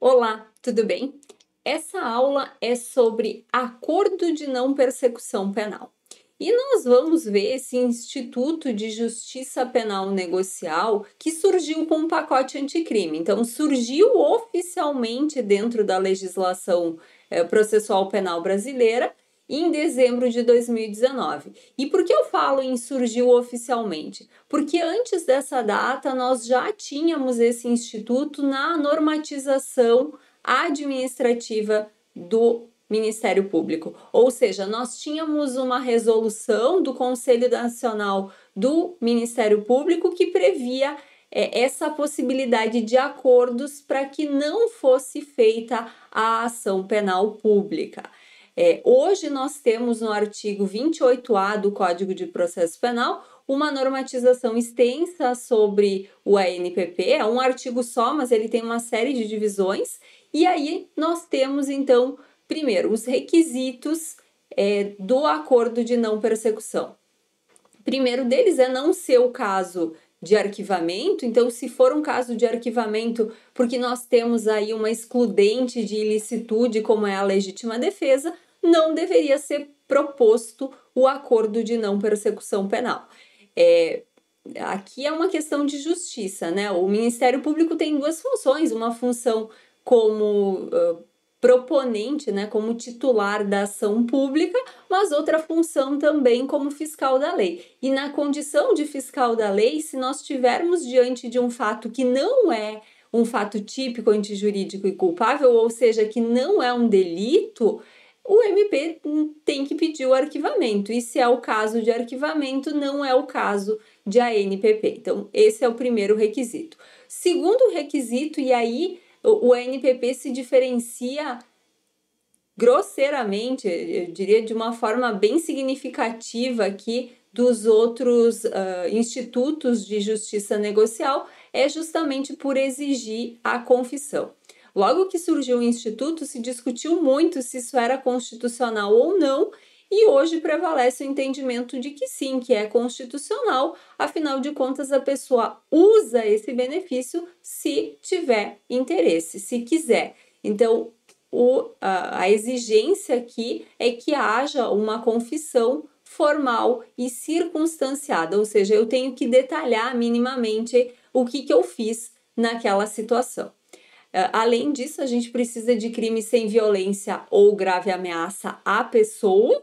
Olá, tudo bem? Essa aula é sobre acordo de não persecução penal. E nós vamos ver esse Instituto de Justiça Penal Negocial que surgiu com um pacote anticrime. Então, surgiu oficialmente dentro da legislação processual penal brasileira em dezembro de 2019. E por que eu falo em surgiu oficialmente? Porque antes dessa data nós já tínhamos esse instituto na normatização administrativa do Ministério Público. Ou seja, nós tínhamos uma resolução do Conselho Nacional do Ministério Público que previa essa possibilidade de acordos para que não fosse feita a ação penal pública. Hoje nós temos no artigo 28A do Código de Processo Penal uma normatização extensa sobre o ANPP, é um artigo só, mas ele tem uma série de divisões, e aí nós temos então, primeiro, os requisitos do acordo de não persecução. O primeiro deles é não ser o caso de arquivamento. Então, se for um caso de arquivamento, porque nós temos aí uma excludente de ilicitude, como é a legítima defesa, não deveria ser proposto o acordo de não persecução penal. Aqui é uma questão de justiça, né? O Ministério Público tem duas funções, uma função como proponente, né, como titular da ação pública, mas outra função também como fiscal da lei. E na condição de fiscal da lei, se nós estivermos diante de um fato que não é um fato típico, antijurídico e culpável, ou seja, que não é um delito, o MP tem que pedir o arquivamento. E se é o caso de arquivamento, não é o caso de ANPP. Então, esse é o primeiro requisito. Segundo requisito, e aí o ANPP se diferencia grosseiramente, eu diria de uma forma bem significativa aqui dos outros institutos de justiça negocial, é justamente por exigir a confissão. Logo que surgiu o Instituto, se discutiu muito se isso era constitucional ou não, e hoje prevalece o entendimento de que sim, que é constitucional, afinal de contas a pessoa usa esse benefício se tiver interesse, se quiser. Então, a exigência aqui é que haja uma confissão formal e circunstanciada, ou seja, eu tenho que detalhar minimamente o que eu fiz naquela situação. Além disso, a gente precisa de crime sem violência ou grave ameaça à pessoa.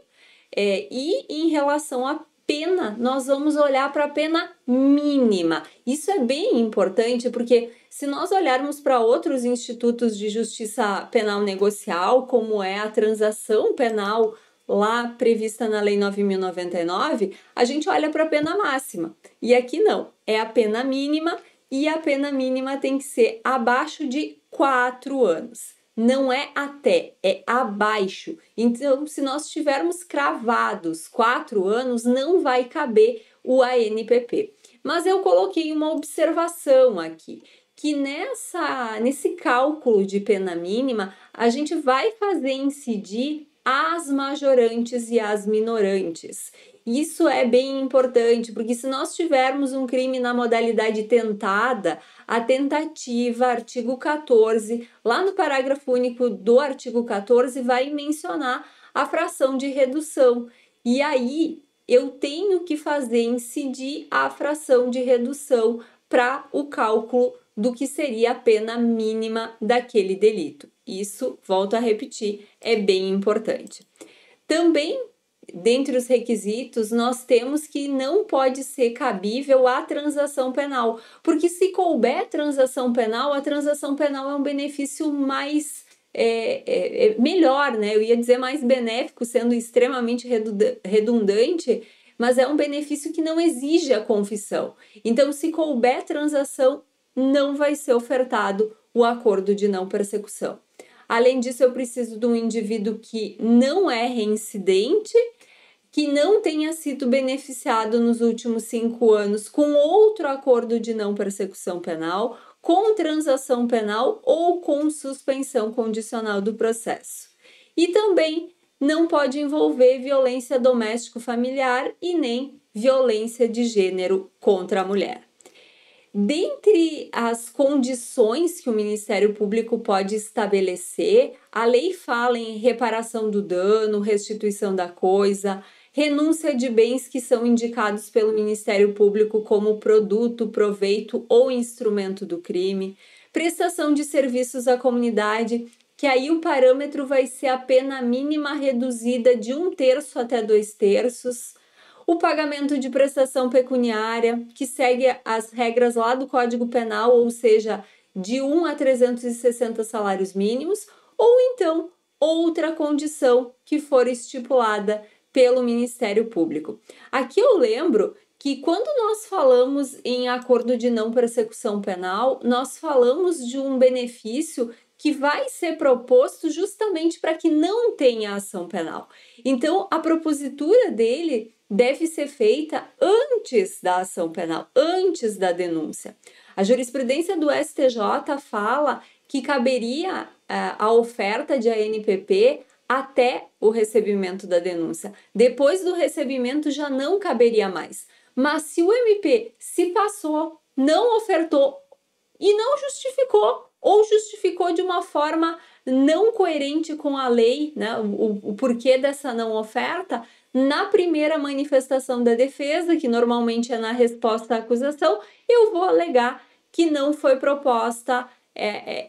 E em relação à pena, nós vamos olhar para a pena mínima. Isso é bem importante porque se nós olharmos para outros institutos de justiça penal negocial, como é a transação penal lá prevista na Lei 9.099, a gente olha para a pena máxima. E aqui não, é a pena mínima, e a pena mínima tem que ser abaixo de 4 anos. Não é até, é abaixo. Então, se nós tivermos cravados 4 anos, não vai caber o ANPP. Mas eu coloquei uma observação aqui, que nesse cálculo de pena mínima, a gente vai fazer incidir as majorantes e as minorantes. Isso é bem importante, porque se nós tivermos um crime na modalidade tentada, a tentativa, artigo 14, lá no parágrafo único do artigo 14, vai mencionar a fração de redução. E aí eu tenho que fazer incidir a fração de redução para o cálculo do que seria a pena mínima daquele delito. Isso, volto a repetir, é bem importante. Também, dentre os requisitos, nós temos que não pode ser cabível a transação penal, porque se couber transação penal, a transação penal é um benefício mais melhor, né? Eu ia dizer mais benéfico, sendo extremamente redundante, mas é um benefício que não exige a confissão. Então, se couber transação, não vai ser ofertado o acordo de não persecução. Além disso, eu preciso de um indivíduo que não é reincidente, que não tenha sido beneficiado nos últimos 5 anos com outro acordo de não persecução penal, com transação penal ou com suspensão condicional do processo. E também não pode envolver violência doméstico-familiar e nem violência de gênero contra a mulher. Dentre as condições que o Ministério Público pode estabelecer, a lei fala em reparação do dano, restituição da coisa, renúncia de bens que são indicados pelo Ministério Público como produto, proveito ou instrumento do crime, prestação de serviços à comunidade, que aí o parâmetro vai ser a pena mínima reduzida de 1/3 até 2/3, o pagamento de prestação pecuniária, que segue as regras lá do Código Penal, ou seja, de 1 a 360 salários mínimos, ou então outra condição que for estipulada pelo Ministério Público. Aqui eu lembro que quando nós falamos em acordo de não persecução penal, nós falamos de um benefício que vai ser proposto justamente para que não tenha ação penal. Então, a propositura dele deve ser feita antes da ação penal, antes da denúncia. A jurisprudência do STJ fala que caberia a oferta de ANPP até o recebimento da denúncia. Depois do recebimento já não caberia mais. Mas se o MP se passou, não ofertou e não justificou, ou justificou de uma forma não coerente com a lei, né, o porquê dessa não oferta, na primeira manifestação da defesa, que normalmente é na resposta à acusação, eu vou alegar que não foi proposta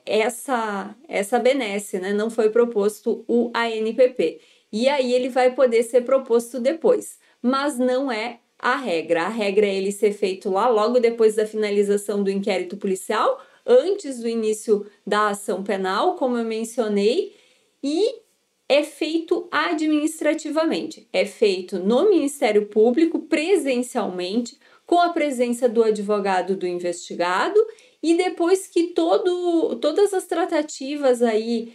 essa benesse, né? Não foi proposto o ANPP. E aí ele vai poder ser proposto depois, mas não é a regra. A regra é ele ser feito lá logo depois da finalização do inquérito policial, antes do início da ação penal, como eu mencionei, e é feito administrativamente, é feito no Ministério Público, presencialmente, com a presença do advogado do investigado, e depois que todas as tratativas aí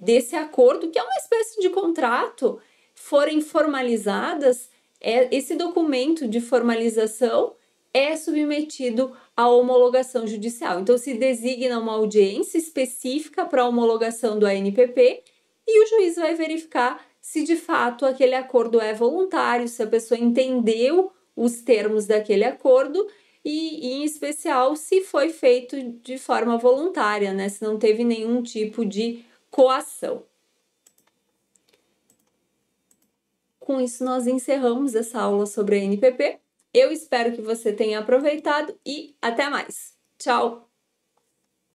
desse acordo, que é uma espécie de contrato, forem formalizadas, esse documento de formalização é submetido à homologação judicial. Então, se designa uma audiência específica para a homologação do ANPP e o juiz vai verificar se de fato aquele acordo é voluntário, se a pessoa entendeu os termos daquele acordo e, em especial, se foi feito de forma voluntária, né? Se não teve nenhum tipo de coação. Com isso, nós encerramos essa aula sobre a ANPP. Eu espero que você tenha aproveitado e até mais. Tchau!